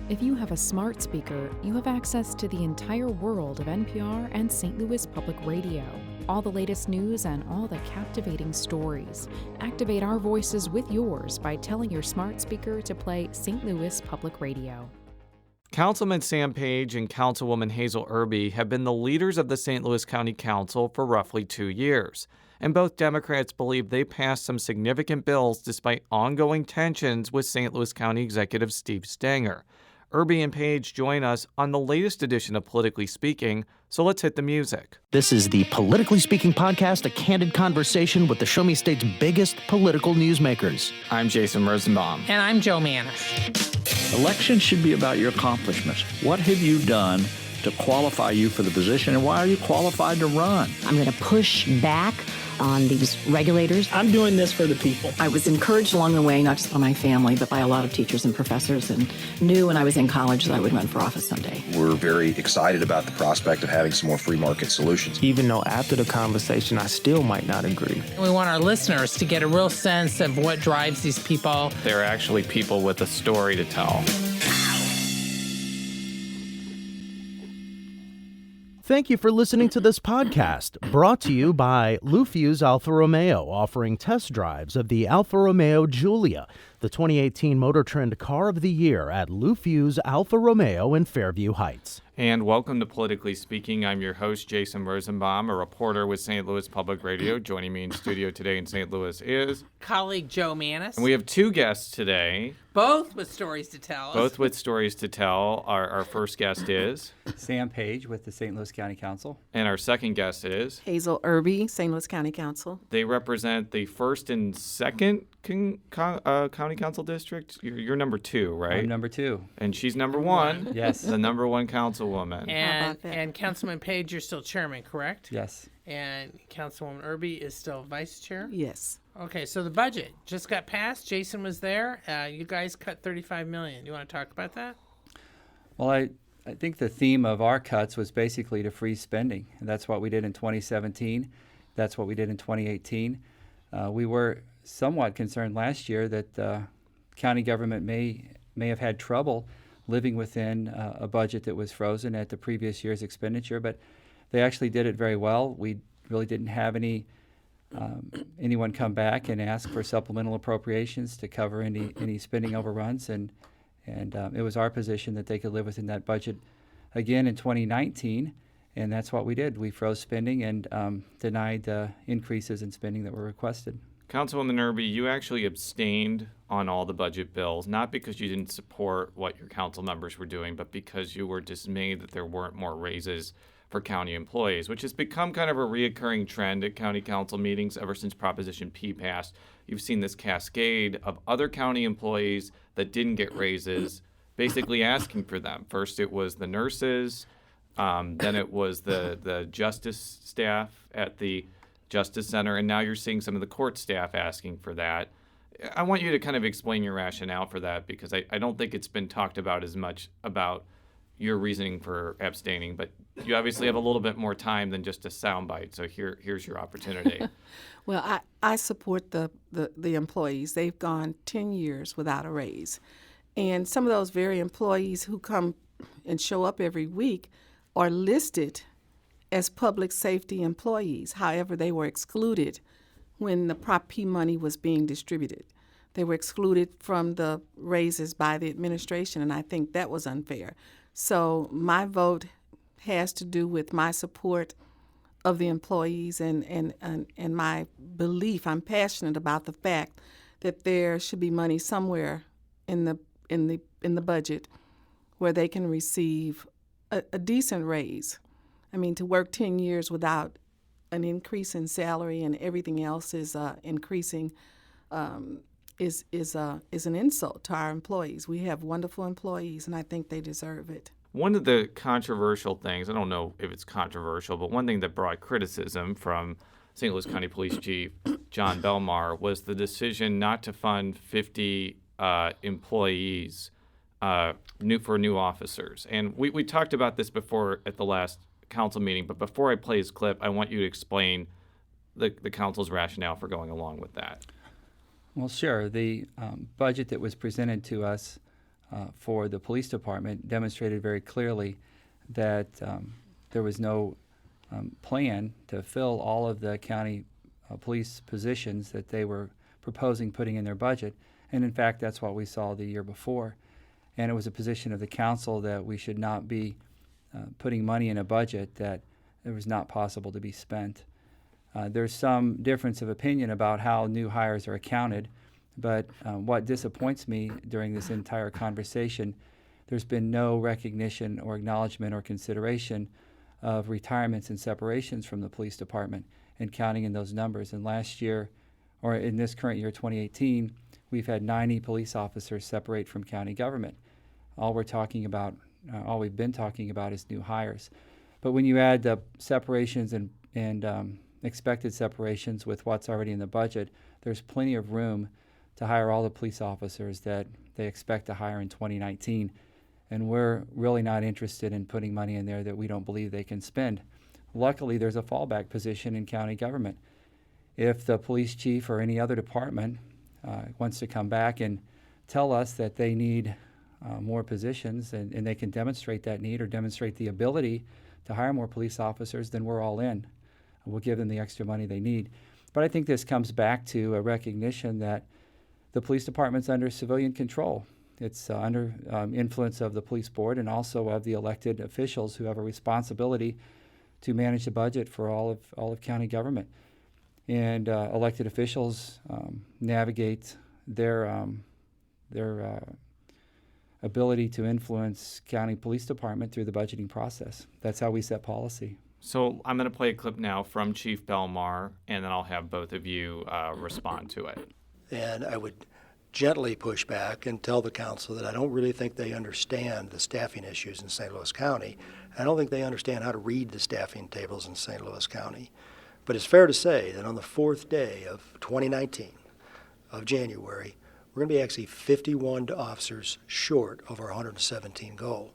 If you have a smart speaker, you have access to the entire world of NPR and St. Louis Public Radio. All the latest news and all the captivating stories. Activate our voices with yours by telling your smart speaker to play St. Louis Public Radio. Councilman Sam Page and Councilwoman Hazel Erby have been the leaders of the St. Louis County Council for roughly 2 years, and both Democrats believe they passed some significant bills despite ongoing tensions with St. Louis County Executive Steve Stenger. Erby and Page join us on the latest edition of Politically Speaking, so let's hit the music. This is the Politically Speaking podcast, a candid conversation with the Show Me State's biggest political newsmakers. I'm Jason Rosenbaum. And I'm Joe Manis. Elections should be about your accomplishments. What have you done to qualify you for the position, and why are you qualified to run? I'm going to push back on these regulators. I'm doing this for the people. I was encouraged along the way, not just by my family, but by a lot of teachers and professors, and knew when I was in college that I would run for office someday. We're very excited about the prospect of having some more free market solutions. Even though after the conversation, I still might not agree. We want our listeners to get a real sense of what drives these people. They're actually people with a story to tell. Thank you for listening to this podcast, brought to you by Lufuse Alfa Romeo, offering test drives of the Alfa Romeo Giulia, the 2018 Motor Trend Car of the Year at Lufuse Alfa Romeo in Fairview Heights. And welcome to Politically Speaking. I'm your host, Jason Rosenbaum, a reporter with St. Louis Public Radio. Joining me in studio today in St. Louis is Colleague Joe Manis. And we have two guests today. Both with stories to tell. Both with stories to tell. Our first guest is Sam Page with the St. Louis County Council. And our second guest is Hazel Erby, St. Louis County Council. They represent the 1st and 2nd County Council district. You're number 2, right? I'm number 2. And she's number 1. Yes. The number 1 councilwoman. And Councilman Page, you're still chairman, correct? Yes. And Councilwoman Erby is still vice chair? Yes. Okay, so the budget just got passed. Jason was there. You guys cut $35 million. You want to talk about that? Well, I think the theme of our cuts was basically to freeze spending. And that's what we did in 2017. That's what we did in 2018. We were somewhat concerned last year that county government may have had trouble living within a budget that was frozen at the previous year's expenditure, but they actually did it very well. We really didn't have anyone come back and ask for supplemental appropriations to cover any spending overruns, and it was our position that they could live within that budget again in 2019, and that's what we did. We froze spending and denied the increases in spending that were requested. Councilwoman Erby, you actually abstained on all the budget bills, not because you didn't support what your council members were doing, but because you were dismayed that there weren't more raises for county employees, which has become kind of a reoccurring trend at county council meetings ever since Proposition P passed. You've seen this cascade of other county employees that didn't get raises, basically asking for them. First it was the nurses, then it was the justice staff at the Justice Center, and now you're seeing some of the court staff asking for that. I want you to kind of explain your rationale for that, because I don't think it's been talked about as much about your reasoning for abstaining, but you obviously have a little bit more time than just a soundbite, so here's your opportunity. Well, I support the employees. They've gone 10 years without a raise. And some of those very employees who come and show up every week are listed as public safety employees. However, they were excluded when the Prop P money was being distributed. They were excluded from the raises by the administration, and I think that was unfair. So my vote has to do with my support of the employees and my belief. I'm passionate about the fact that there should be money somewhere in the budget where they can receive a decent raise. I mean, to work 10 years without an increase in salary and everything else is increasing is an insult to our employees. We have wonderful employees, and I think they deserve it. One of the controversial things, I don't know if it's controversial, but one thing that brought criticism from St. Louis County Police Chief John Belmar was the decision not to fund 50 employees for new officers. And we talked about this before at the last council meeting, but before I play his clip, I want you to explain the council's rationale for going along with that. Well, sure. The budget that was presented to us for the police department demonstrated very clearly that there was no plan to fill all of the county police positions that they were proposing putting in their budget. And in fact, that's what we saw the year before. And it was a position of the council that we should not be putting money in a budget that it was not possible to be spent. There's some difference of opinion about how new hires are accounted, but what disappoints me during this entire conversation, there's been no recognition or acknowledgement or consideration of retirements and separations from the police department and counting in those numbers. And last year, or in this current year, 2018, we've had 90 police officers separate from county government. All we've been talking about is new hires. But when you add the separations and expected separations with what's already in the budget, there's plenty of room to hire all the police officers that they expect to hire in 2019. And we're really not interested in putting money in there that we don't believe they can spend. Luckily, there's a fallback position in county government. If the police chief or any other department wants to come back and tell us that they need more positions and they can demonstrate that need or demonstrate the ability to hire more police officers, then we're all in. We'll give them the extra money they need. But I think this comes back to a recognition that the police department's under civilian control. It's under influence of the police board and also of the elected officials who have a responsibility to manage the budget for all of county government. And elected officials navigate their ability to influence county police department through the budgeting process. That's how we set policy. So I'm going to play a clip now from Chief Belmar, and then I'll have both of you respond to it. And I would gently push back and tell the council that I don't really think they understand the staffing issues in St. Louis County. I don't think they understand how to read the staffing tables in St. Louis County. But it's fair to say that on the fourth day of 2019, of January, we're going to be actually 51 officers short of our 117 goal.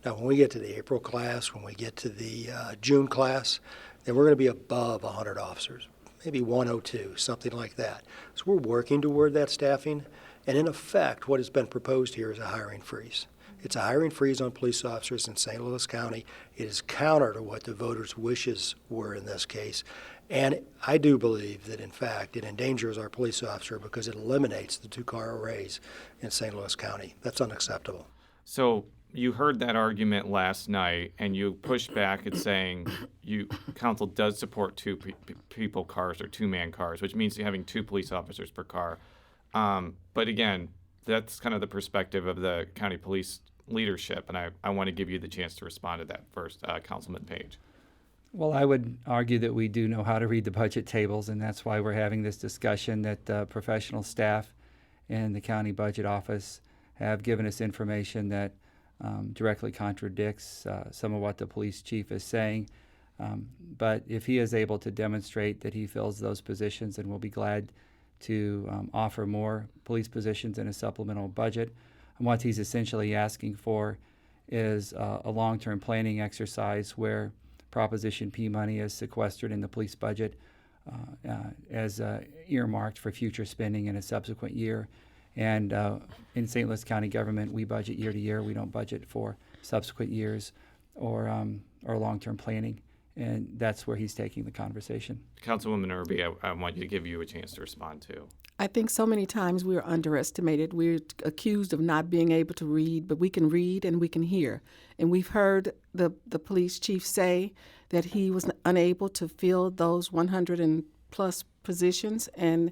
Now, when we get to the April class, when we get to the June class, then we're going to be above 100 officers, maybe 102, something like that. So we're working toward that staffing, and in effect, what has been proposed here is a hiring freeze. It's a hiring freeze on police officers in St. Louis County. It is counter to what the voters' wishes were in this case. And I do believe that, in fact, it endangers our police officer because it eliminates the two-car arrays in St. Louis County. That's unacceptable. So you heard that argument last night, and you pushed back at saying council does support two-people cars or two-man cars, which means you're having two police officers per car. But again, that's kind of the perspective of the county police leadership, and I want to give you the chance to respond to that first, Councilman Page. Well, I would argue that we do know how to read the budget tables, and that's why we're having this discussion that professional staff in the county budget office have given us information that directly contradicts some of what the police chief is saying. But if he is able to demonstrate that he fills those positions, then we'll be glad to offer more police positions in a supplemental budget. And what he's essentially asking for is a long-term planning exercise where Proposition P money is sequestered in the police budget as earmarked for future spending in a subsequent year. And in St. Louis County government, we budget year to year. We don't budget for subsequent years or long-term planning. And that's where he's taking the conversation. Councilwoman Erby, I want you to give you a chance to respond to. I think so many times we're underestimated. We're accused of not being able to read, but we can read and we can hear. And we've heard the police chief say that he was unable to fill those 100 and plus positions. And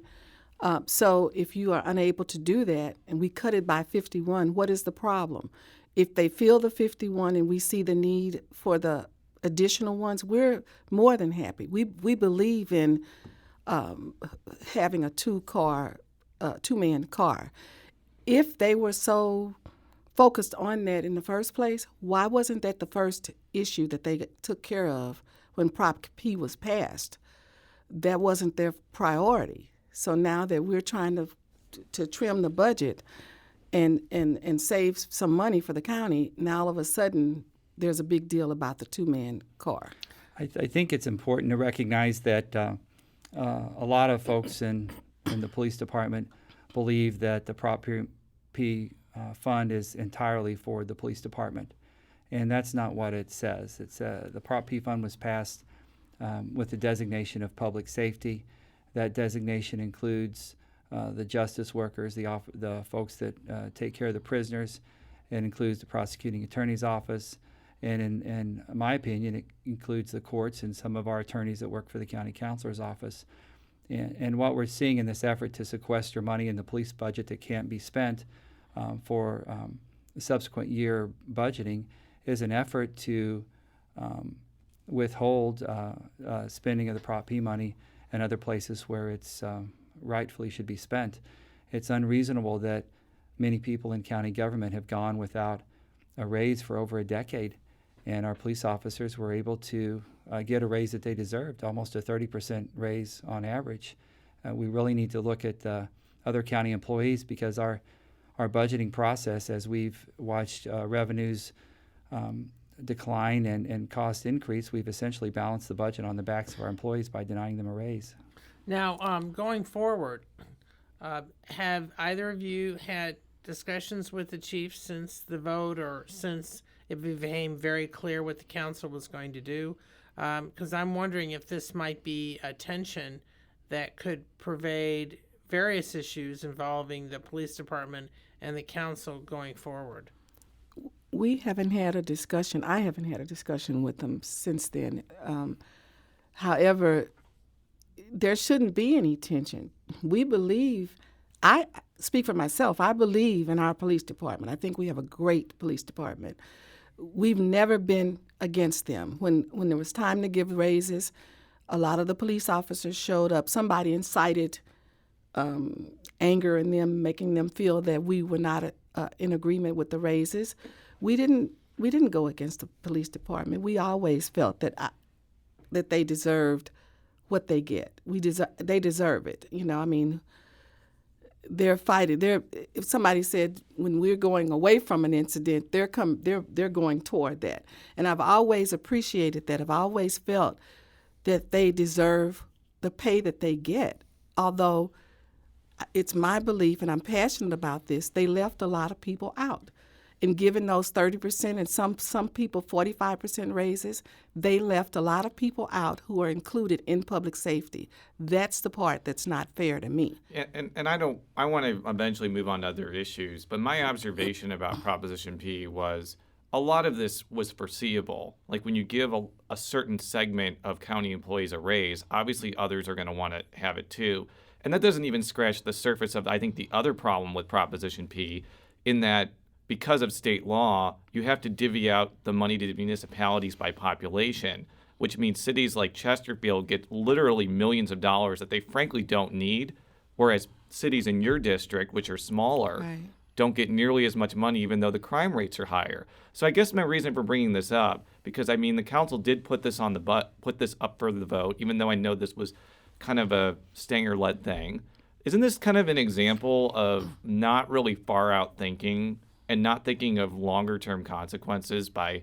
so if you are unable to do that and we cut it by 51, what is the problem? If they fill the 51 and we see the need for the additional ones, we're more than happy. We believe in having a two-man car. If they were so focused on that in the first place, why wasn't that the first issue that they took care of when Prop P was passed? That wasn't their priority. So now that we're trying to trim the budget and save some money for the county, now all of a sudden there's a big deal about the two-man car. I think it's important to recognize that a lot of folks in the police department believe that the Prop P fund is entirely for the police department. And that's not what it says. It's the Prop P fund was passed with the designation of public safety. That designation includes the justice workers, the folks that take care of the prisoners. It includes the prosecuting attorney's office. And in my opinion, it includes the courts and some of our attorneys that work for the county counselor's office. And what we're seeing in this effort to sequester money in the police budget that can't be spent for subsequent year budgeting is an effort to withhold spending of the Prop P money and other places where it's rightfully should be spent. It's unreasonable that many people in county government have gone without a raise for over a decade, and our police officers were able to get a raise that they deserved, almost a 30% raise on average. We really need to look at other county employees, because our budgeting process, as we've watched revenues decline and cost increase, we've essentially balanced the budget on the backs of our employees by denying them a raise. Now, going forward, have either of you had discussions with the chief since the vote, or since it became very clear what the council was going to do? Because I'm wondering if this might be a tension that could pervade various issues involving the police department and the council going forward. We haven't had a discussion. I haven't had a discussion with them since then. However, there shouldn't be any tension. We believe, I speak for myself, I believe in our police department. I think we have a great police department. We've never been against them. When there was time to give raises, a lot of the police officers showed up. Somebody incited anger in them, making them feel that we were not in agreement with the raises. We didn't go against the police department. We always felt that they deserved what they get. They deserve it. You know, I mean, they're fighting. If somebody said when we're going away from an incident, they're going toward that. And I've always appreciated that. I've always felt that they deserve the pay that they get. Although it's my belief, and I'm passionate about this, they left a lot of people out. In giving those 30% and some people 45% raises, they left a lot of people out who are included in public safety. That's the part that's not fair to me. And I want to eventually move on to other issues, but my observation about Proposition P was a lot of this was foreseeable. Like when you give a certain segment of county employees a raise, obviously others are going to want to have it too. And that doesn't even scratch the surface of, I think, the other problem with Proposition P, in that because of state law, you have to divvy out the money to the municipalities by population, which means cities like Chesterfield get literally millions of dollars that they frankly don't need, whereas cities in your district, which are smaller, Right. don't get nearly as much money, even though the crime rates are higher. So I guess my reason for bringing this up, because I mean the council did put this up for the vote, even though I know this was kind of a Stenger-led thing. Isn't this kind of an example of not really far out thinking and not thinking of longer-term consequences by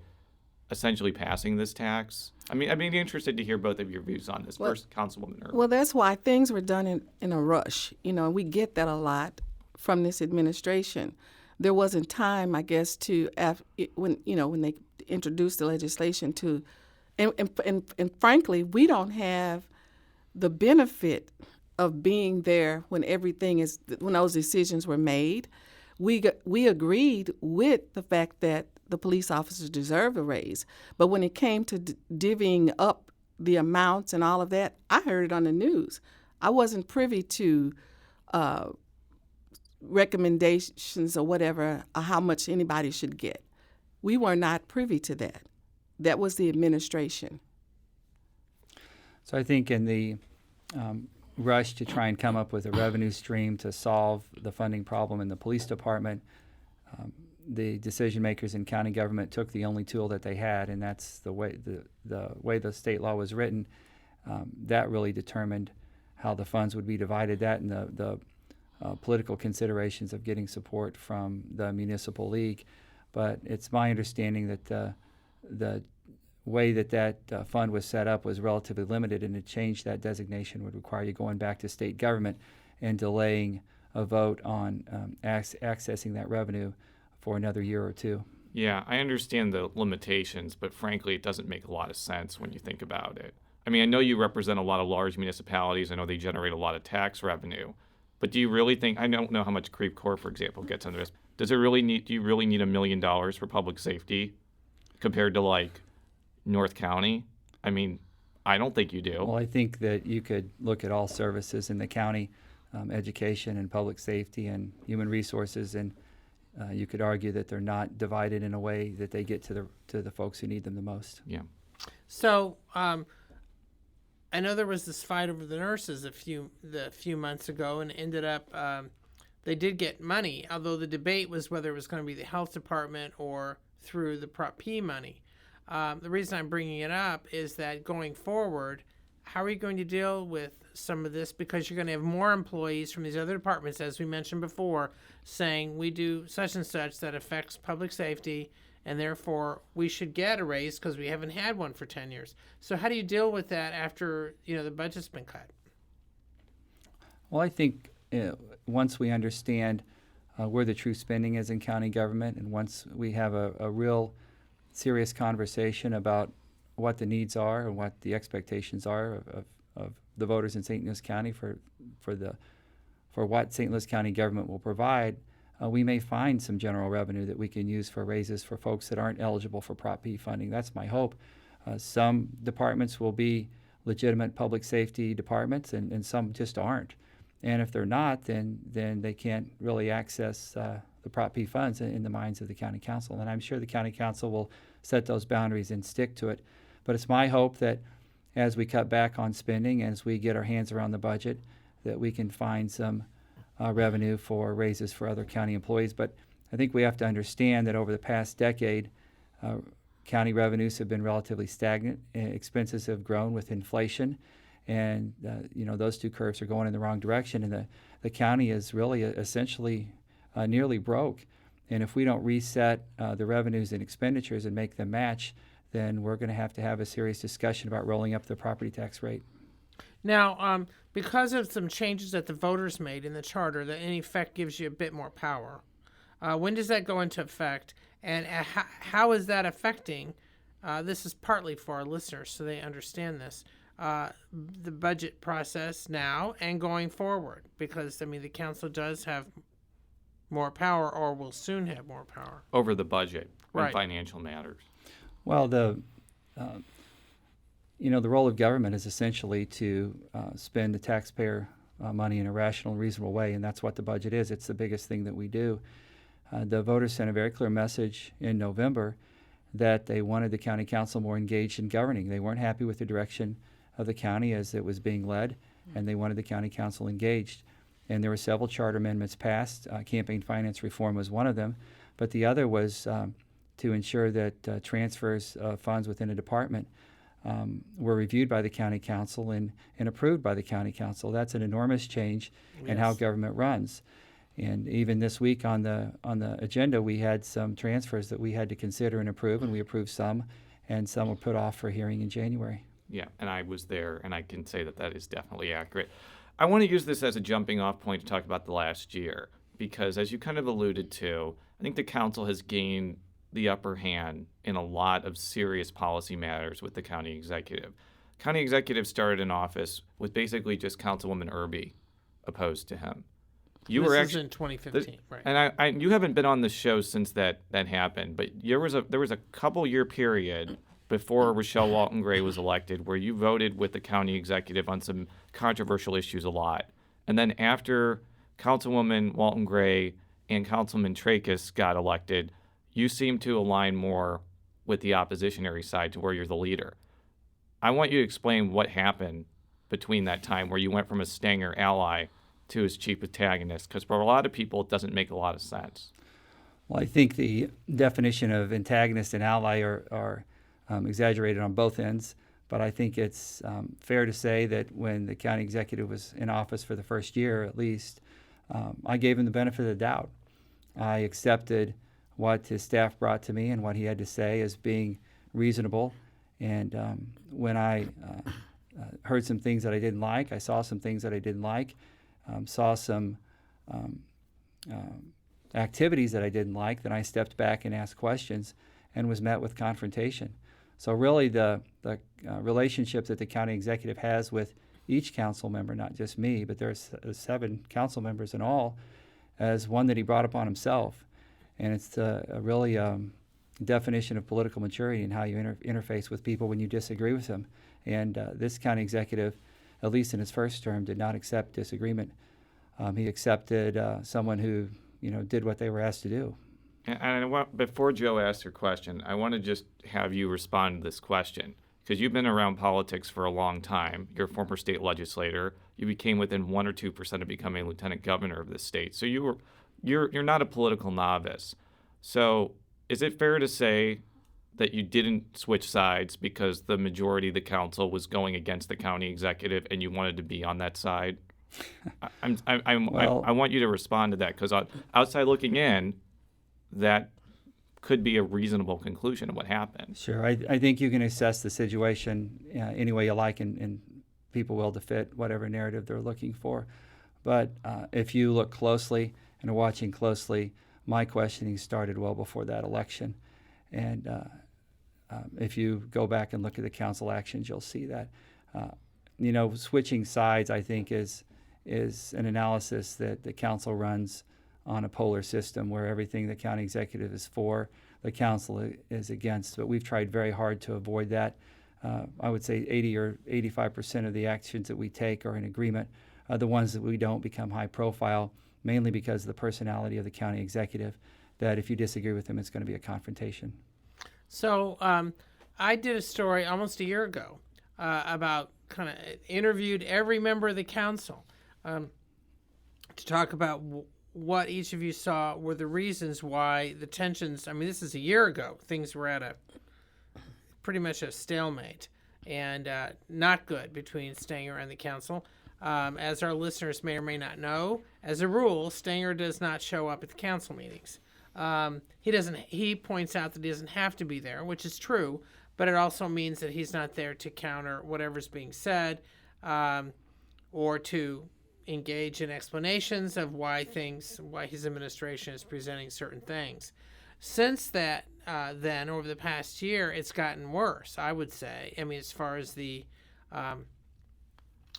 essentially passing this tax? I mean, I'd be interested to hear both of your views on this. First, Councilwoman Erby. Well, that's why things were done in a rush. You know, we get that a lot from this administration. There wasn't time, I guess, when they introduced the legislation to, and frankly, we don't have the benefit of being there when when those decisions were made. We agreed with the fact that the police officers deserve a raise, but when it came to divvying up the amounts and all of that, I heard it on the news. I wasn't privy to recommendations or whatever, how much anybody should get. We were not privy to that. That was the administration. So I think in the rush to try and come up with a revenue stream to solve the funding problem in the police department, the decision makers in county government took the only tool that they had, and that's the way the state law was written. That really determined how the funds would be divided. That and the political considerations of getting support from the municipal league. But it's my understanding that the way that fund was set up was relatively limited, and to change that designation would require you going back to state government and delaying a vote on accessing that revenue for another year or two. Yeah, I understand the limitations, but frankly, it doesn't make a lot of sense when you think about it. I mean, I know you represent a lot of large municipalities. I know they generate a lot of tax revenue. But do you really think, I don't know how much D-Creve Coeur, for example, gets under this. Do you really need $1 million for public safety compared to like North County? I mean, I don't think you do. Well, I think that you could look at all services in the county, education and public safety and human resources, and you could argue that they're not divided in a way that they get to the folks who need them the most. Yeah. So I know there was this fight over the nurses a few months ago, and ended up they did get money, although the debate was whether it was going to be the health department or through the Prop P money. The reason I'm bringing it up is that going forward, how are you going to deal with some of this? Because you're going to have more employees from these other departments, as we mentioned before, saying we do such and such that affects public safety, and therefore we should get a raise because we haven't had one for 10 years. So how do you deal with that after the budget's been cut? Well, I think once we understand where the true spending is in county government, and once we have a real serious conversation about what the needs are and what the expectations are of the voters in St. Louis County for what St. Louis County government will provide, we may find some general revenue that we can use for raises for folks that aren't eligible for Prop P funding. That's my hope. Some departments will be legitimate public safety departments, and some just aren't. And if they're not, then they can't really access the Prop P funds in the minds of the county council. And I'm sure the county council will set those boundaries and stick to it. But it's my hope that as we cut back on spending, as we get our hands around the budget, that we can find some revenue for raises for other county employees. But I think we have to understand that over the past decade, county revenues have been relatively stagnant. Expenses have grown with inflation, and those two curves are going in the wrong direction. And the county is really essentially nearly broke. And if we don't reset the revenues and expenditures and make them match, then we're going to have a serious discussion about rolling up the property tax rate. Now, because of some changes that the voters made in the charter, that in effect gives you a bit more power. When does that go into effect, and how is that affecting? This is partly for our listeners, so they understand this. The budget process now and going forward, because the council does have more power, or will soon have more power over the budget right. and financial matters. Well, the role of government is essentially to spend the taxpayer money in a rational and reasonable way, and that's what the budget is. It's the biggest thing that we do. The voters sent a very clear message in November that they wanted the county council more engaged in governing. They weren't happy with the direction of the county as it was being led, and they wanted the county council engaged. And there were several charter amendments passed. Campaign finance reform was one of them, but the other was to ensure that transfers of funds within a department were reviewed by the county council and approved by the county council. That's an enormous change in how government runs. And even this week on the agenda, we had some transfers that we had to consider and approve, and we approved some, and some were put off for hearing in January. Yeah, and I was there, and I can say that is definitely accurate. I want to use this as a jumping off point to talk about the last year, because as you kind of alluded to, I think the council has gained the upper hand in a lot of serious policy matters with the county executive. County executive started in office with basically just Councilwoman Erby opposed to him. This was in 2015, right? And you haven't been on the show since that happened, but there was a couple year period before Rochelle Walton Gray was elected where you voted with the county executive on some controversial issues a lot. And then after Councilwoman Walton Gray and Councilman Tracus got elected, you seem to align more with the oppositionary side to where you're the leader. I want you to explain what happened between that time where you went from a Stenger ally to his chief antagonist, because for a lot of people it doesn't make a lot of sense. Well, I think the definition of antagonist and ally are exaggerated on both ends, but I think it's fair to say that when the county executive was in office for the first year at least, I gave him the benefit of the doubt. I accepted what his staff brought to me and what he had to say as being reasonable, and when I heard some things that I didn't like, I saw some things that I didn't like, saw some activities that I didn't like, then I stepped back and asked questions and was met with confrontation. So really the relationship that the county executive has with each council member, not just me, but there's 7 council members in all, as one that he brought upon himself. And it's a really definition of political maturity and how you interface with people when you disagree with them. And this county executive, at least in his first term, did not accept disagreement. He accepted someone who, did what they were asked to do. And before Joe asks her question, I want to just have you respond to this question, because you've been around politics for a long time. You're a former state legislator. You became within 1 or 2% of becoming a lieutenant governor of the state. So you're not a political novice. So is it fair to say that you didn't switch sides because the majority of the council was going against the county executive and you wanted to be on that side? I want you to respond to that, because outside looking in, that could be a reasonable conclusion of what happened. Sure. I think you can assess the situation any way you like, and people will to fit whatever narrative they're looking for. But if you look closely and are watching closely, my questioning started well before that election. And if you go back and look at the council actions, you'll see that. Switching sides, I think, is an analysis that the council runs on a polar system where everything the county executive is for, the council is against. But we've tried very hard to avoid that. I would say 80 or 85% of the actions that we take are in agreement. The ones that we don't become high profile, mainly because of the personality of the county executive, that if you disagree with him, it's going to be a confrontation. So I did a story almost a year ago about kind of interviewed every member of the council to talk about what each of you saw were the reasons why the tensions, this is a year ago, things were at pretty much a stalemate and not good between Stenger and the council. As our listeners may or may not know, as a rule, Stenger does not show up at the council meetings. He points out that he doesn't have to be there, which is true, but it also means that he's not there to counter whatever's being said or to engage in explanations of why his administration is presenting certain things. Since that, then, over the past year, it's gotten worse, I would say. As far as the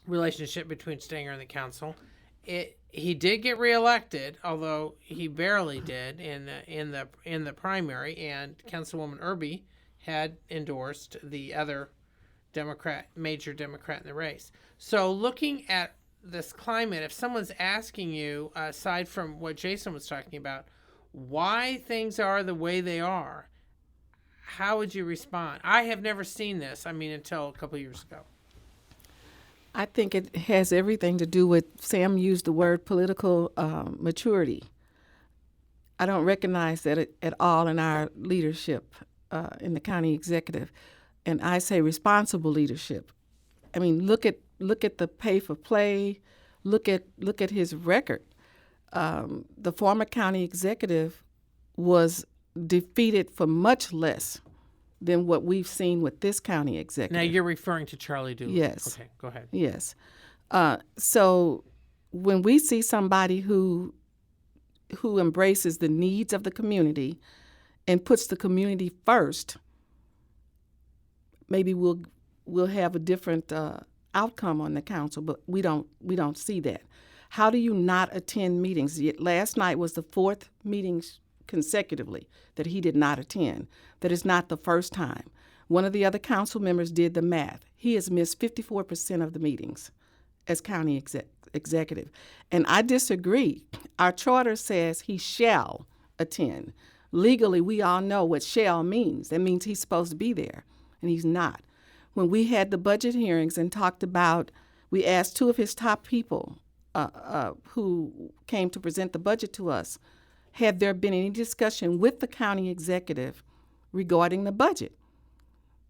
relationship between Stenger and the council, he did get reelected, although he barely did in the primary, and Councilwoman Erby had endorsed the other major Democrat in the race. So looking at this climate, if someone's asking you, aside from what Jason was talking about, why things are the way they are, how would you respond? I have never seen this, until a couple of years ago. I think it has everything to do with, Sam used the word political maturity. I don't recognize that at all in our leadership in the county executive. And I say responsible leadership. Look at the pay for play. Look at his record. The former county executive was defeated for much less than what we've seen with this county executive. Now you're referring to Charlie Dooley. Yes. Okay, go ahead. Yes. So when we see somebody who embraces the needs of the community and puts the community first, maybe we'll have a different outcome on the council, but we don't see that. How do you not attend meetings? Last night was the 4th meeting consecutively that he did not attend. That is not the first time. One of the other council members did the math. He has missed 54% of the meetings as county executive. And I disagree. Our charter says he shall attend. Legally, we all know what shall means. That means he's supposed to be there, and he's not. When we had the budget hearings and talked about, we asked 2 of his top people who came to present the budget to us, had there been any discussion with the county executive regarding the budget?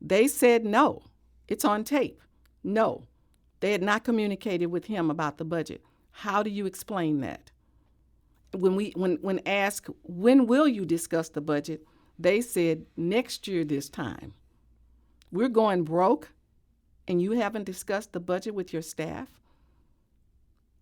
They said no. It's on tape. No. They had not communicated with him about the budget. How do you explain that? When asked, when will you discuss the budget, they said next year this time. We're going broke, and you haven't discussed the budget with your staff?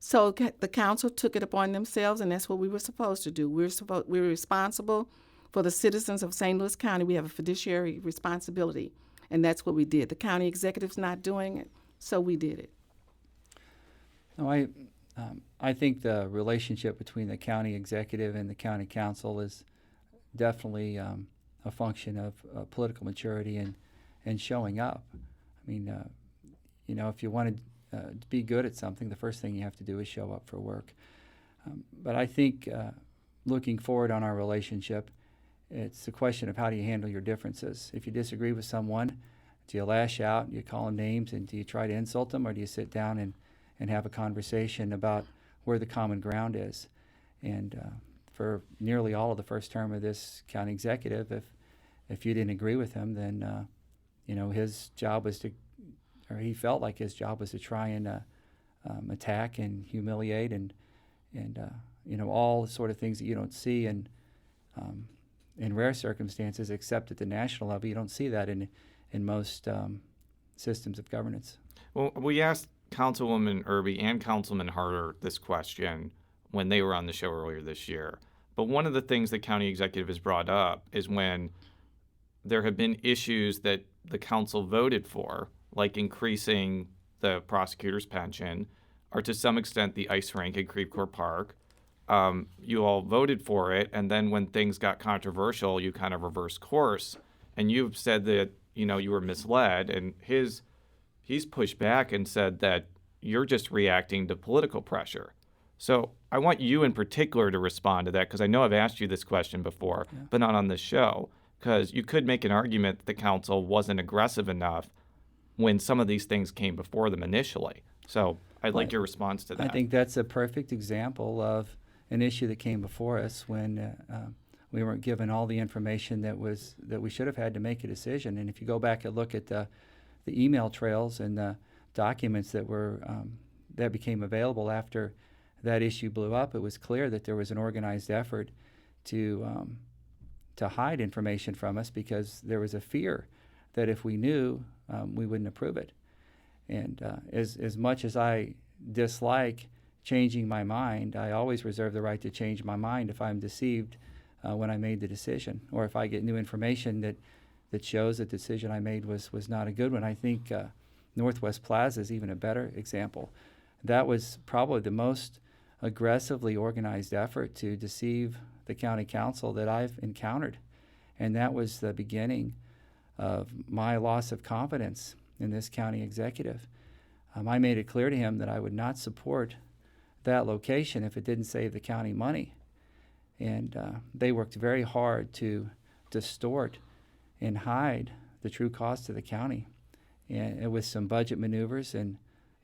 So the council took it upon themselves, and that's what we were supposed to do. We're responsible for the citizens of St. Louis County. We have a fiduciary responsibility, and that's what we did. The county executive's not doing it, so we did it. No, I think the relationship between the county executive and the county council is definitely a function of political maturity and showing up. I mean, if you want to be good at something, the first thing you have to do is show up for work. But I think looking forward on our relationship, it's a question of how do you handle your differences. If you disagree with someone, do you lash out, do you call them names, and do you try to insult them, or do you sit down and have a conversation about where the common ground is? And for nearly all of the first term of this county executive, if you didn't agree with him, then his job was to, or he felt like his job was to try and attack and humiliate and all the sort of things that you don't see in rare circumstances, except at the national level. You don't see that in most systems of governance. Well, we asked Councilwoman Erby and Councilman Harder this question when they were on the show earlier this year. But one of the things the county executive has brought up is when there have been issues that the council voted for, like increasing the prosecutor's pension, or to some extent the ice rink at D-Creve Coeur Park. You all voted for it, and then when things got controversial, you kind of reversed course. And you've said that you were misled, and he's pushed back and said that you're just reacting to political pressure. So I want you in particular to respond to that, because I know I've asked you this question before, but not on this show, because you could make an argument that the council wasn't aggressive enough when some of these things came before them initially. So I'd like your response to that. I think that's a perfect example of an issue that came before us when we weren't given all the information that we should have had to make a decision. And if you go back and look at the email trails and the documents that became available after that issue blew up, it was clear that there was an organized effort to hide information from us because there was a fear that if we knew, we wouldn't approve it. And as much as I dislike changing my mind, I always reserve the right to change my mind if I'm deceived when I made the decision, or if I get new information that shows that the decision I made was not a good one. I think Northwest Plaza is even a better example. That was probably the most aggressively organized effort to deceive the county council that I've encountered. And that was the beginning of my loss of confidence in this county executive. I made it clear to him that I would not support that location if it didn't save the county money. And they worked very hard to distort and hide the true cost to the county. And it was some budget maneuvers and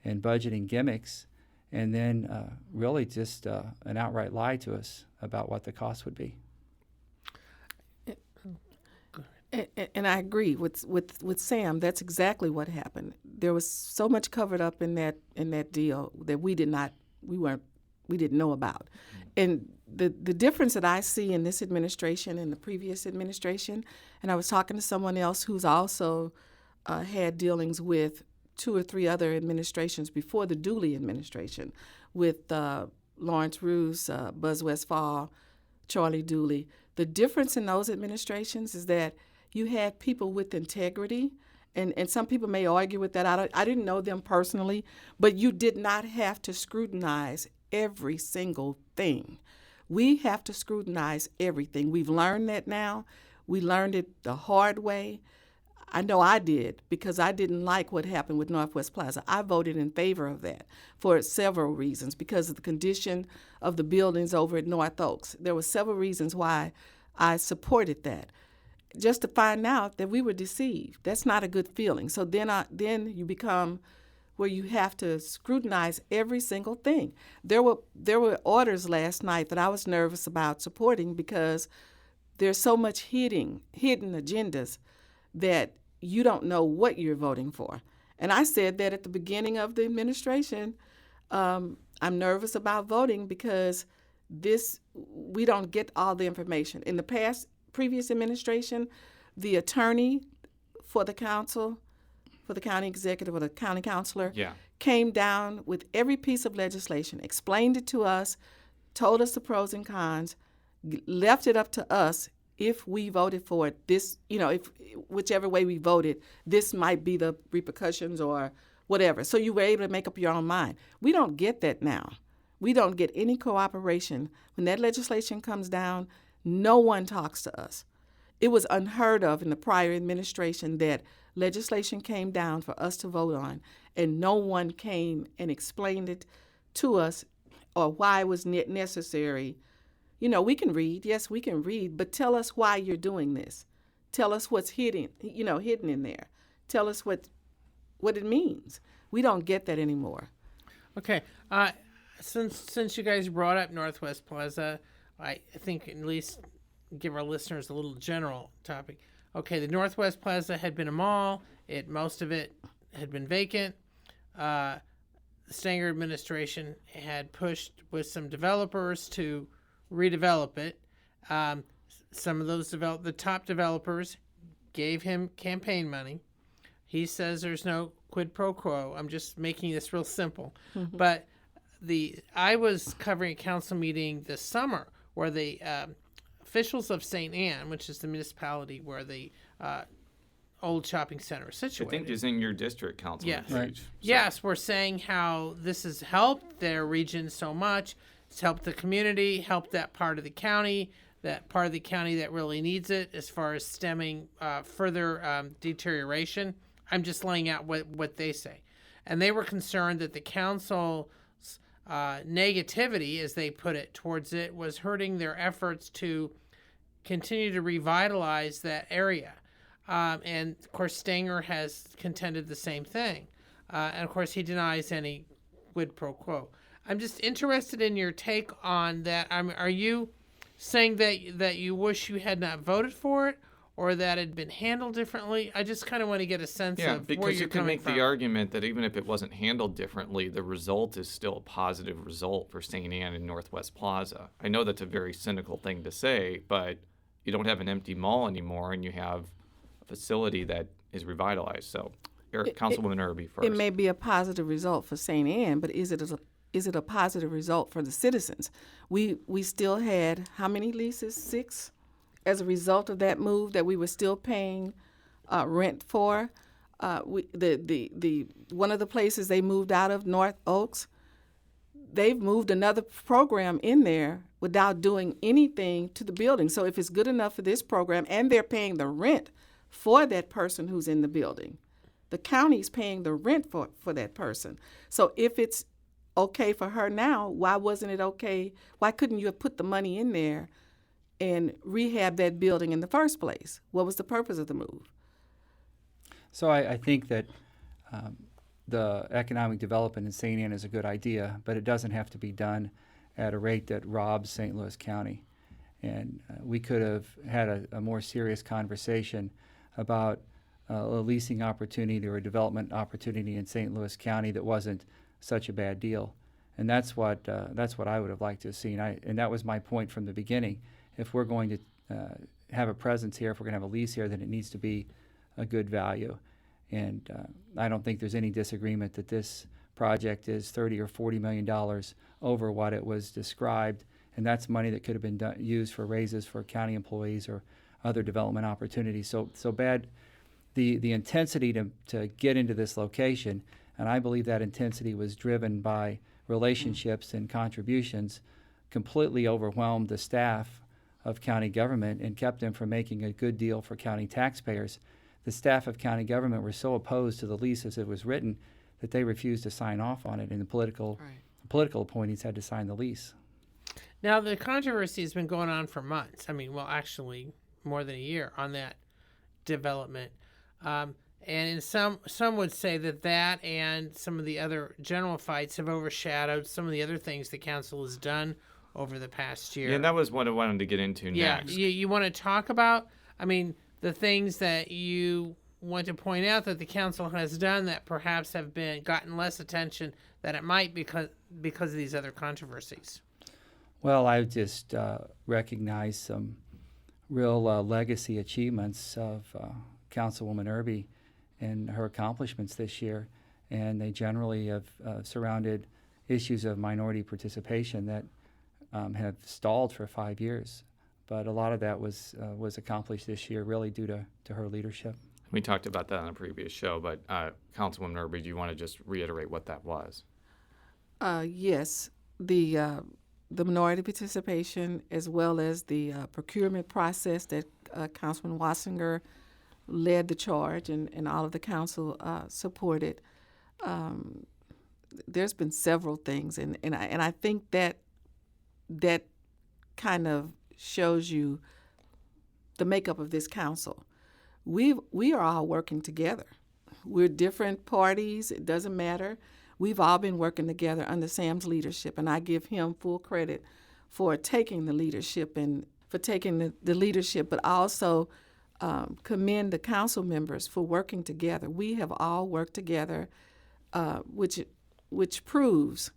budgeting gimmicks, and then really just an outright lie to us about what the cost would be. And I agree with Sam. That's exactly what happened. There was so much covered up in that deal that we didn't know about. And the difference that I see in this administration and the previous administration, and I was talking to someone else who's also had dealings with 2 or 3 other administrations before the Dooley administration, with Lawrence Roos, Buzz Westfall, Charlie Dooley. The difference in those administrations is that you had people with integrity, and some people may argue with that. I didn't know them personally, but you did not have to scrutinize every single thing. We have to scrutinize everything. We've learned that now. We learned it the hard way. I know I did, because I didn't like what happened with Northwest Plaza. I voted in favor of that for several reasons, because of the condition of the buildings over at North Oaks. There were several reasons why I supported that, just to find out that we were deceived. That's not a good feeling. So then you become where you have to scrutinize every single thing. There were orders last night that I was nervous about supporting, because there's so much hidden agendas that you don't know what you're voting for. And I said that at the beginning of the administration. I'm nervous about voting because we don't get all the information. In the previous administration, the attorney for the council, for the county executive or the county counselor, came down with every piece of legislation, explained it to us, told us the pros and cons, left it up to us. If we voted for it, this, if whichever way we voted, this might be the repercussions or whatever. So you were able to make up your own mind. We don't get that now. We don't get any cooperation. When that legislation comes down, no one talks to us. It was unheard of in the prior administration that legislation came down for us to vote on, and no one came and explained it to us or why it was necessary. We can read. Yes, we can read, but tell us why you're doing this. Tell us what's hidden in there. Tell us what it means. We don't get that anymore. Okay. Since you guys brought up Northwest Plaza, I think at least give our listeners a little general topic. Okay, the Northwest Plaza had been a mall. Most of it had been vacant. The Stenger administration had pushed with some developers to redevelop it. Some of those the top developers gave him campaign money. He says there's no quid pro quo. I'm just making this real simple. Mm-hmm. But I was covering a council meeting this summer where the officials of St. Anne, which is the municipality where the old shopping center is situated. I think is in your district, Councilman. Yes. Right. Yes, we're saying how this has helped their region so much. It's helped the community, helped that part of the county that really needs it as far as stemming further deterioration. I'm just laying out what they say. And they were concerned that the council's negativity, as they put it, towards it was hurting their efforts to continue to revitalize that area. And, of course, Stenger has contended the same thing. And, of course, he denies any quid pro quo. I'm just interested in your take on that. Are you saying that you wish you had not voted for it or that it had been handled differently? I just kind of want to get a sense of where you're coming from. Yeah, because you can make the argument that even if it wasn't handled differently, the result is still a positive result for St. Anne and Northwest Plaza. I know that's a very cynical thing to say, but you don't have an empty mall anymore and you have a facility that is revitalized. So, Councilwoman Erby first. It may be a positive result for St. Anne, but is it a positive result for the citizens? We still had how many leases? 6, as a result of that move that we were still paying rent for. The one of the places they moved out of, North Oaks, they've moved another program in there without doing anything to the building. So if it's good enough for this program, and they're paying the rent for that person who's in the building, the county's paying the rent for that person. So if it's okay for her now, why wasn't it okay? Why couldn't you have put the money in there and rehab that building in the first place? What was the purpose of the move? So I think that the economic development in St. Anne is a good idea, but it doesn't have to be done at a rate that robs St. Louis County. And we could have had a more serious conversation about a leasing opportunity or a development opportunity in St. Louis County that wasn't such a bad deal. And that's what I would have liked to have seen. And that was my point from the beginning. If we're going to have a presence here, if we're going to have a lease here, then it needs to be a good value. And I don't think there's any disagreement that this project is $30 or $40 million over what it was described, and that's money that could have been used for raises for county employees or other development opportunities. So bad. The intensity to get into this location, and I believe that intensity was driven by relationships and contributions, completely overwhelmed the staff of county government and kept them from making a good deal for county taxpayers. The staff of county government were so opposed to the lease as it was written that they refused to sign off on it, and the political appointees had to sign the lease. Now, the controversy has been going on for months. Actually more than a year on that development. And some would say that and some of the other general fights have overshadowed some of the other things the council has done over the past year. Yeah, that was what I wanted to get into next. Yeah, you want to talk about, the things that you want to point out that the council has done that perhaps have gotten less attention than it might because of these other controversies. Well, I just recognize some real legacy achievements of Councilwoman Erby and her accomplishments this year. and they generally have surrounded issues of minority participation that have stalled for 5 years. But a lot of that was accomplished this year, really due to her leadership. We talked about that on a previous show, but Councilwoman Erby, do you want to just reiterate what that was? Yes, the minority participation, as well as the procurement process that Councilman Wassinger led the charge, and all of the council supported. There's been several things, and I think that kind of shows you the makeup of this council. We are all working together. We're different parties. It doesn't matter. We've all been working together under Sam's leadership, and I give him full credit for taking the leadership but also commend the council members for working together. We have all worked together, which proves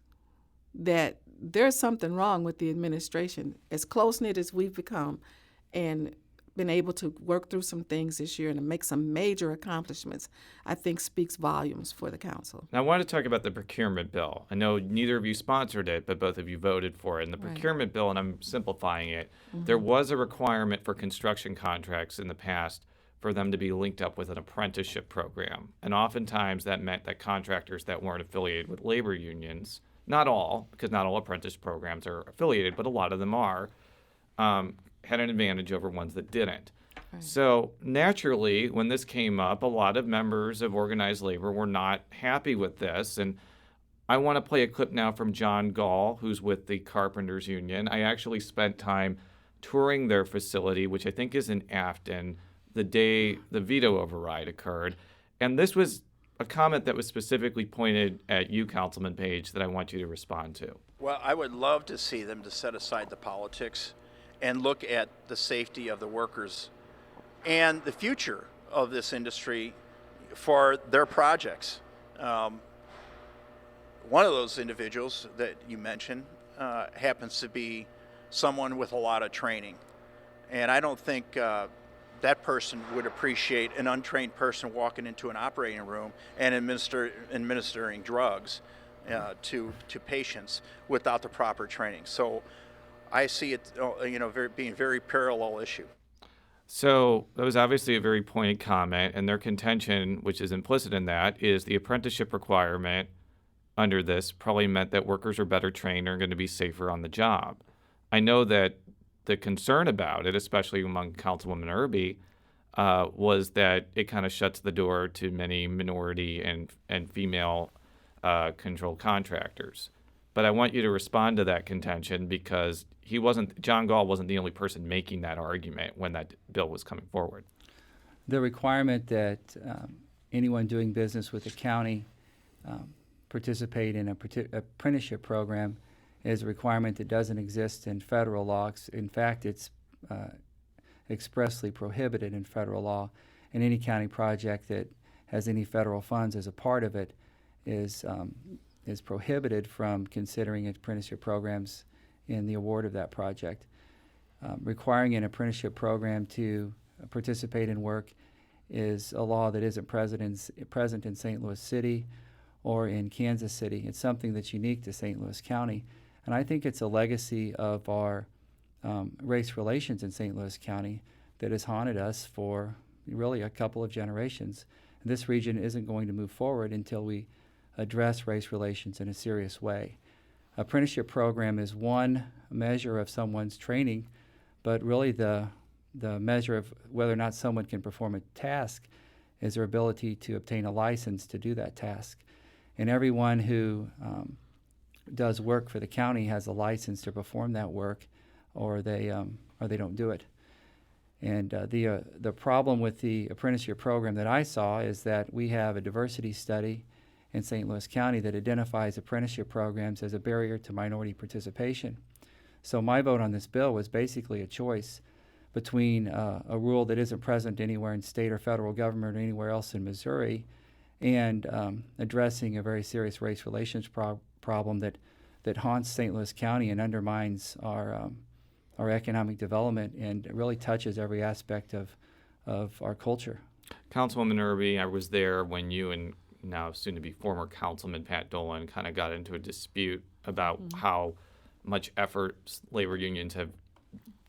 that there's something wrong with the administration. As close-knit as we've become and been able to work through some things this year and to make some major accomplishments, I think speaks volumes for the council. Now, I want to talk about the procurement bill. I know neither of you sponsored it, but both of you voted for it. And the procurement bill, and I'm simplifying it, there was a requirement for construction contracts in the past for them to be linked up with an apprenticeship program. And oftentimes that meant that contractors that weren't affiliated with labor unions, not all, because not all apprentice programs are affiliated, but a lot of them are, had an advantage over ones that didn't. Right. So naturally, when this came up, a lot of members of organized labor were not happy with this. And I want to play a clip now from John Gall, who's with the Carpenters Union. I actually spent time touring their facility, which I think is in Afton, the day the veto override occurred. And this was a comment that was specifically pointed at you, Councilman Page, that I want you to respond to. Well, I would love to see them to set aside the politics and look at the safety of the workers and the future of this industry for their projects. One of those individuals that you mentioned happens to be someone with a lot of training. And I don't think that person would appreciate an untrained person walking into an operating room and administering drugs to patients without the proper training. So I see it, being a very parallel issue. So that was obviously a very pointed comment, and their contention, which is implicit in that, is the apprenticeship requirement under this probably meant that workers are better trained and are going to be safer on the job. I know that the concern about it, especially among Councilwoman Erby, was that it kind of shuts the door to many minority and female controlled contractors. But I want you to respond to that contention because John Gall wasn't the only person making that argument when that bill was coming forward. The requirement that anyone doing business with the county participate in an apprenticeship program is a requirement that doesn't exist in federal law. In fact, it's expressly prohibited in federal law, and any county project that has any federal funds as a part of it is prohibited from considering apprenticeship programs in the award of that project. Requiring an apprenticeship program to participate in work is a law that isn't present in St. Louis City or in Kansas City. It's something that's unique to St. Louis County, and I think it's a legacy of our race relations in St. Louis County that has haunted us for really a couple of generations. And this region isn't going to move forward until we address race relations in a serious way. Apprenticeship program is one measure of someone's training, but really the measure of whether or not someone can perform a task is their ability to obtain a license to do that task. And everyone who does work for the county has a license to perform that work, or they don't do it. And the problem with the apprenticeship program that I saw is that we have a diversity study in St. Louis County that identifies apprenticeship programs as a barrier to minority participation. So my vote on this bill was basically a choice between a rule that isn't present anywhere in state or federal government or anywhere else in Missouri and addressing a very serious race relations problem that haunts St. Louis County and undermines our economic development and really touches every aspect of our culture. Councilwoman Erby, I was there when you and now soon to be former Councilman Pat Dolan kind of got into a dispute about how much effort labor unions have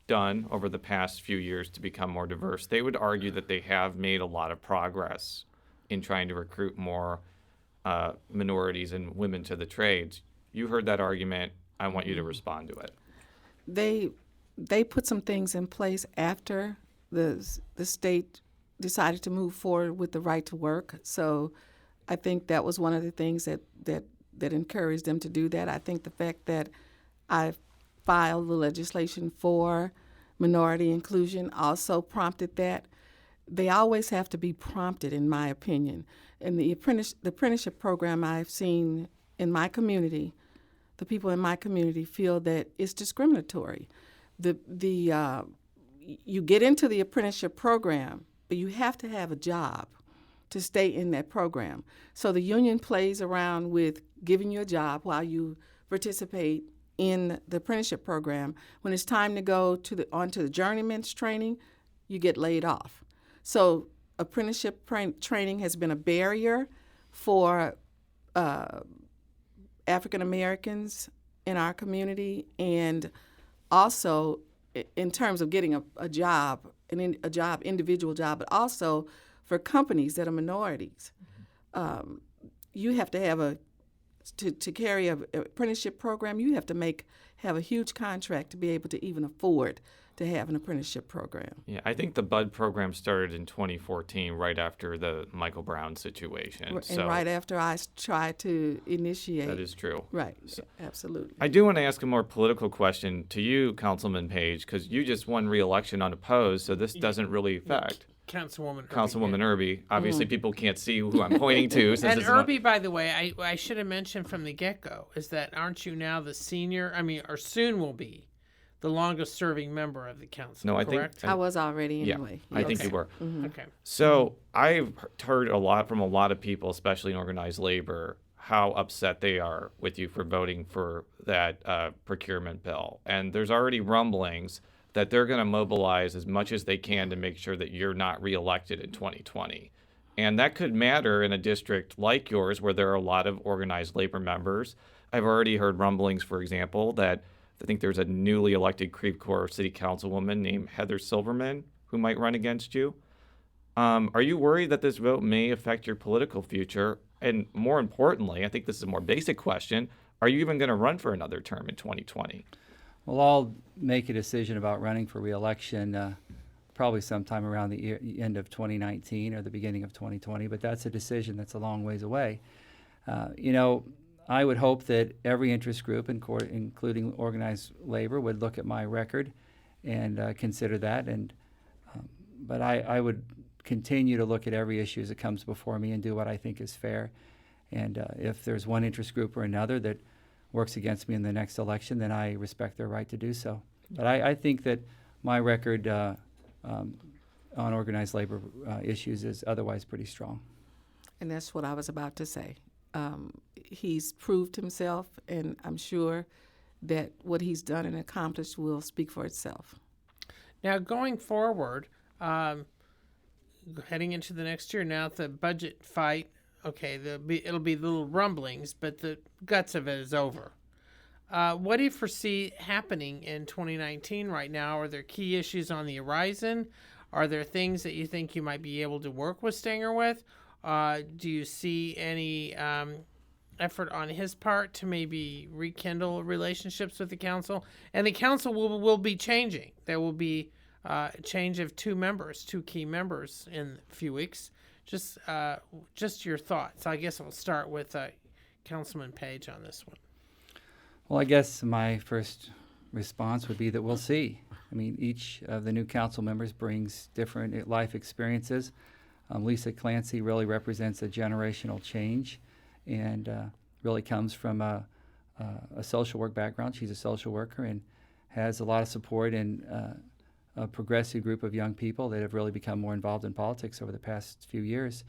done over the past few years to become more diverse. They would argue that they have made a lot of progress in trying to recruit more minorities and women to the trades. You heard that argument. I want you to respond to it. They put some things in place after the state decided to move forward with the right to work. So I think that was one of the things that encouraged them to do that. I think the fact that I filed the legislation for minority inclusion also prompted that. They always have to be prompted, in my opinion. In the apprenticeship program I've seen in my community, the people in my community feel that it's discriminatory. You get into the apprenticeship program, but you have to have a job to stay in that program. So the union plays around with giving you a job while you participate in the apprenticeship program. When it's time to go onto the journeyman's training, you get laid off. So apprenticeship training has been a barrier for African Americans in our community, and also in terms of getting a job, individual job, but also for companies that are minorities. You have to have to carry an apprenticeship program, you have to have a huge contract to be able to even afford to have an apprenticeship program. Yeah, I think the BUD program started in 2014, right after the Michael Brown situation. And right after I tried to initiate. That is true. Right, absolutely. I do want to ask a more political question to you, Councilman Page, because you just won re-election unopposed, so this doesn't really affect. Councilwoman Irby. Obviously, people can't see who I'm pointing to. And Irby, by the way, I should have mentioned from the get-go, is that aren't you now the senior, or soon will be, the longest-serving member of the council, correct? I was already anyway. Yeah, I think you were. Mm-hmm. Okay. So I've heard from a lot of people, especially in organized labor, how upset they are with you for voting for that procurement bill. And there's already rumblings that they're going to mobilize as much as they can to make sure that you're not reelected in 2020. And that could matter in a district like yours where there are a lot of organized labor members. I've already heard rumblings, for example, that I think there's a newly elected D-Creve Coeur city councilwoman named Heather Silverman who might run against you. Are you worried that this vote may affect your political future? And more importantly, I think this is a more basic question, are you even going to run for another term in 2020? Well, I'll make a decision about running for re-election probably sometime around the end of 2019 or the beginning of 2020, but that's a decision that's a long ways away. I would hope that every interest group, including organized labor, would look at my record and consider that. But I would continue to look at every issue as it comes before me and do what I think is fair. And if there's one interest group or another that works against me in the next election, then I respect their right to do so. But I think that my record on organized labor issues is otherwise pretty strong. And that's what I was about to say. He's proved himself, and I'm sure that what he's done and accomplished will speak for itself. Now, going forward, heading into the next year, now the budget fight, okay, it'll be little rumblings, but the guts of it is over. What do you foresee happening in 2019 right now? Are there key issues on the horizon? Are there things that you think you might be able to work with Stenger with? Do you see any effort on his part to maybe rekindle relationships with the council? And the council will be changing. There will be a change of two key members in a few weeks. Just your thoughts. I guess I'll start with Councilman Page on this one. Well, I guess my first response would be that we'll see. I mean, each of the new council members brings different life experiences. Lisa Clancy really represents a generational change and really comes from a social work background. She's a social worker and has a lot of support in a progressive group of young people that have really become more involved in politics over the past few years.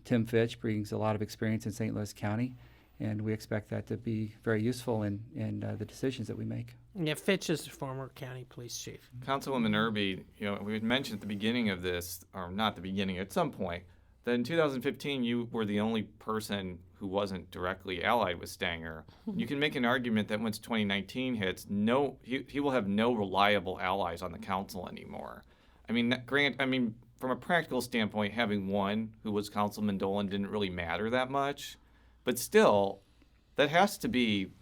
Tim Fitch brings a lot of experience in St. Louis County, and we expect that to be very useful in the decisions that we make. Yeah, Fitch is former county police chief. Councilwoman Erby, we had mentioned at the beginning of this, or not the beginning, at some point, that in 2015 you were the only person who wasn't directly allied with Stenger. You can make an argument that once 2019 hits, he will have no reliable allies on the council anymore. I mean, from a practical standpoint, having one who was Councilman Dolan didn't really matter that much, but still, that has to be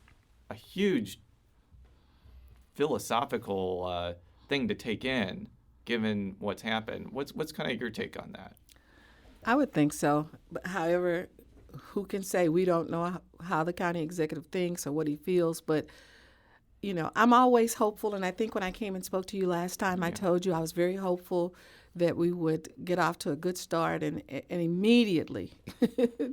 a huge philosophical thing to take in, given what's happened. What's kind of your take on that? I would think so. But however, who can say? We don't know how the county executive thinks or what he feels. But, you know, I'm always hopeful. And I think when I came and spoke to you last time, I told you I was very hopeful that we would get off to a good start. And immediately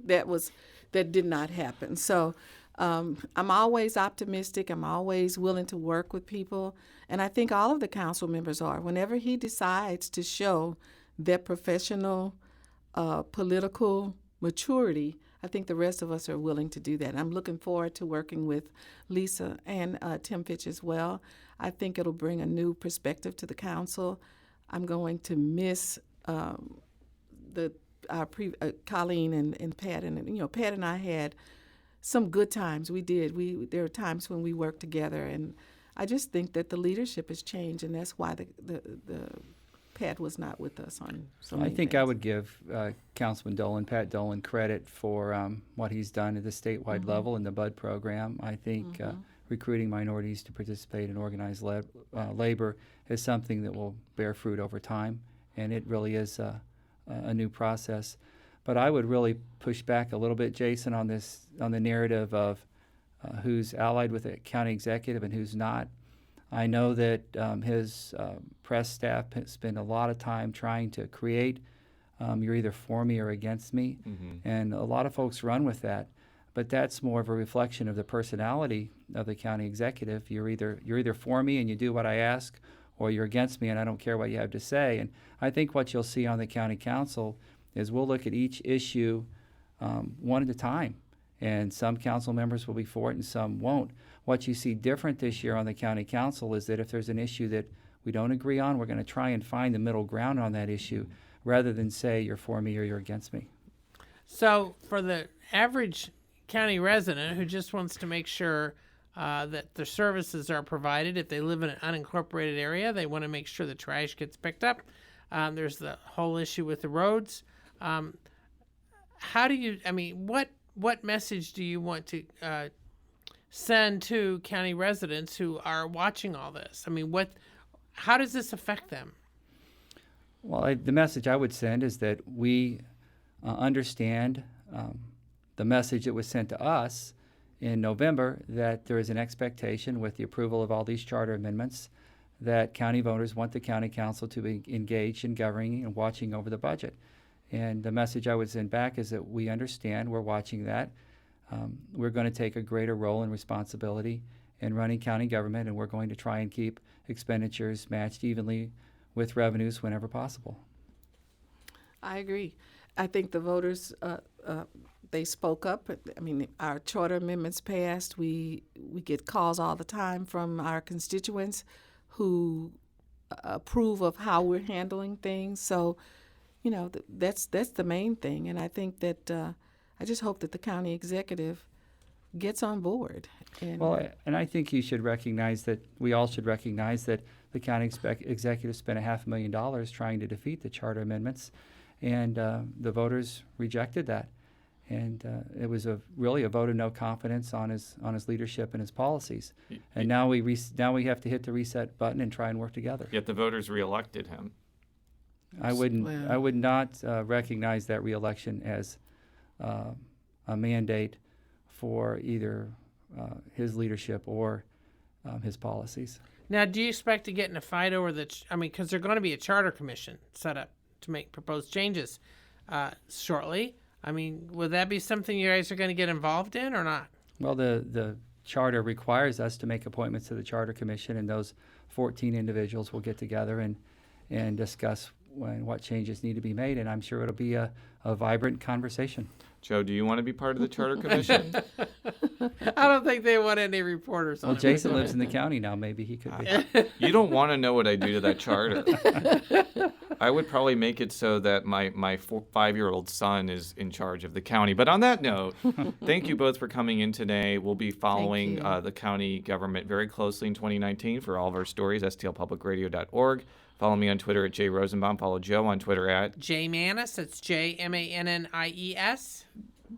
that did not happen. So I'm always optimistic. I'm always willing to work with people. And I think all of the council members are. Whenever he decides to show that professional political maturity, I think the rest of us are willing to do that. I'm looking forward to working with Lisa and Tim Fitch as well. I think it'll bring a new perspective to the council. I'm going to miss Colleen and Pat, and Pat and I had some good times. There were times when we worked together, and I just think that the leadership has changed, and that's why the Pat was not with us on so many I think things. I would give Councilman Dolan, Pat Dolan, credit for what he's done at the statewide level in the BUD program. I think recruiting minorities to participate in organized labor is something that will bear fruit over time, and it really is a new process. But I would really push back a little bit, Jason, on the narrative of who's allied with a county executive and who's not. I know that his press staff spend a lot of time trying to create you're either for me or against me, and a lot of folks run with that. But that's more of a reflection of the personality of the county executive. You're either for me and you do what I ask, or you're against me and I don't care what you have to say. And I think what you'll see on the county council is we'll look at each issue one at a time. And some council members will be for it and some won't. What you see different this year on the county council is that if there's an issue that we don't agree on, we're going to try and find the middle ground on that issue rather than say you're for me or you're against me. So for the average county resident who just wants to make sure that the services are provided, if they live in an unincorporated area, they want to make sure the trash gets picked up. There's the whole issue with the roads. What message do you want to send to county residents who are watching all this? I mean, how does this affect them? Well, the message I would send is that we understand the message that was sent to us in November, that there is an expectation with the approval of all these charter amendments that county voters want the county council to be engaged in governing and watching over the budget. And the message I would send back is that we understand, we're watching that. We're going to take a greater role and responsibility in running county government, and we're going to try and keep expenditures matched evenly with revenues whenever possible. I agree. I think the voters, they spoke up. I mean, our charter amendments passed. We get calls all the time from our constituents who approve of how we're handling things. So, you know, that's the main thing. And I think that I just hope that the county executive gets on board. And I think you should recognize that, we all should recognize that the county executive spent $500,000 trying to defeat the charter amendments, and the voters rejected that. And it was really a vote of no confidence on his leadership and his policies. And now we have to hit the reset button and try and work together. Yet the voters reelected him. I would not recognize that reelection as a mandate for either his leadership or his policies. Now, do you expect to get in a fight over because there's going to be a charter commission set up to make proposed changes shortly. I mean, would that be something you guys are going to get involved in or not? Well, the charter requires us to make appointments to the charter commission, and those 14 individuals will get together and discuss what changes need to be made, and I'm sure it'll be a vibrant conversation. Joe, do you want to be part of the Charter Commission? I don't think they want any reporters on Well, it. Jason lives in the county now. Maybe he could be. You don't want to know what I do to that charter. I would probably make it so that my 5-year-old son is in charge of the county. But on that note, thank you both for coming in today. We'll be following the county government very closely in 2019 for all of our stories, stlpublicradio.org. Follow me on Twitter at Jay Rosenbaum. Follow Joe on Twitter at Jay Mannis. That's JMANNIES.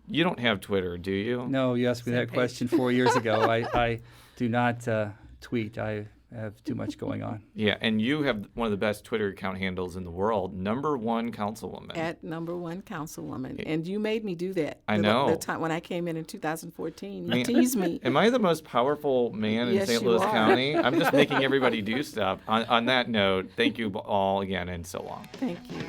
You don't have Twitter, do you? No, you asked me that question 4 years ago. I do not tweet. I have too much going on. Yeah, and you have one of the best Twitter account handles in the world, #1 Councilwoman. At #1 Councilwoman. And you made me do that. I know. The time when I came in 2014. You teased me. Am I the most powerful man in St. Louis County? I'm just making everybody do stuff. On that note, thank you all again, and so long. Thank you.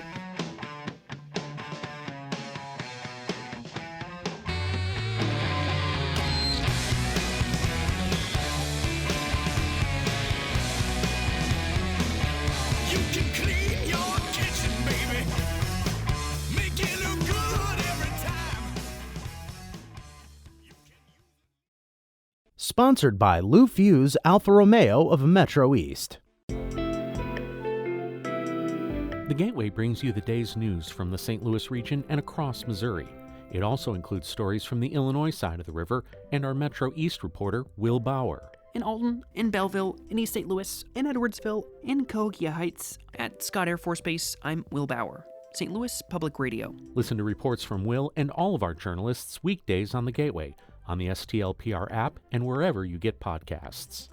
Sponsored by Lou Fuse Alfa Romeo of Metro East. The Gateway brings you the day's news from the St. Louis region and across Missouri. It also includes stories from the Illinois side of the river and our Metro East reporter, Will Bauer. In Alton, in Belleville, in East St. Louis, in Edwardsville, in Cahokia Heights, at Scott Air Force Base, I'm Will Bauer. St. Louis Public Radio. Listen to reports from Will and all of our journalists weekdays on the Gateway, on the STLPR app, and wherever you get podcasts.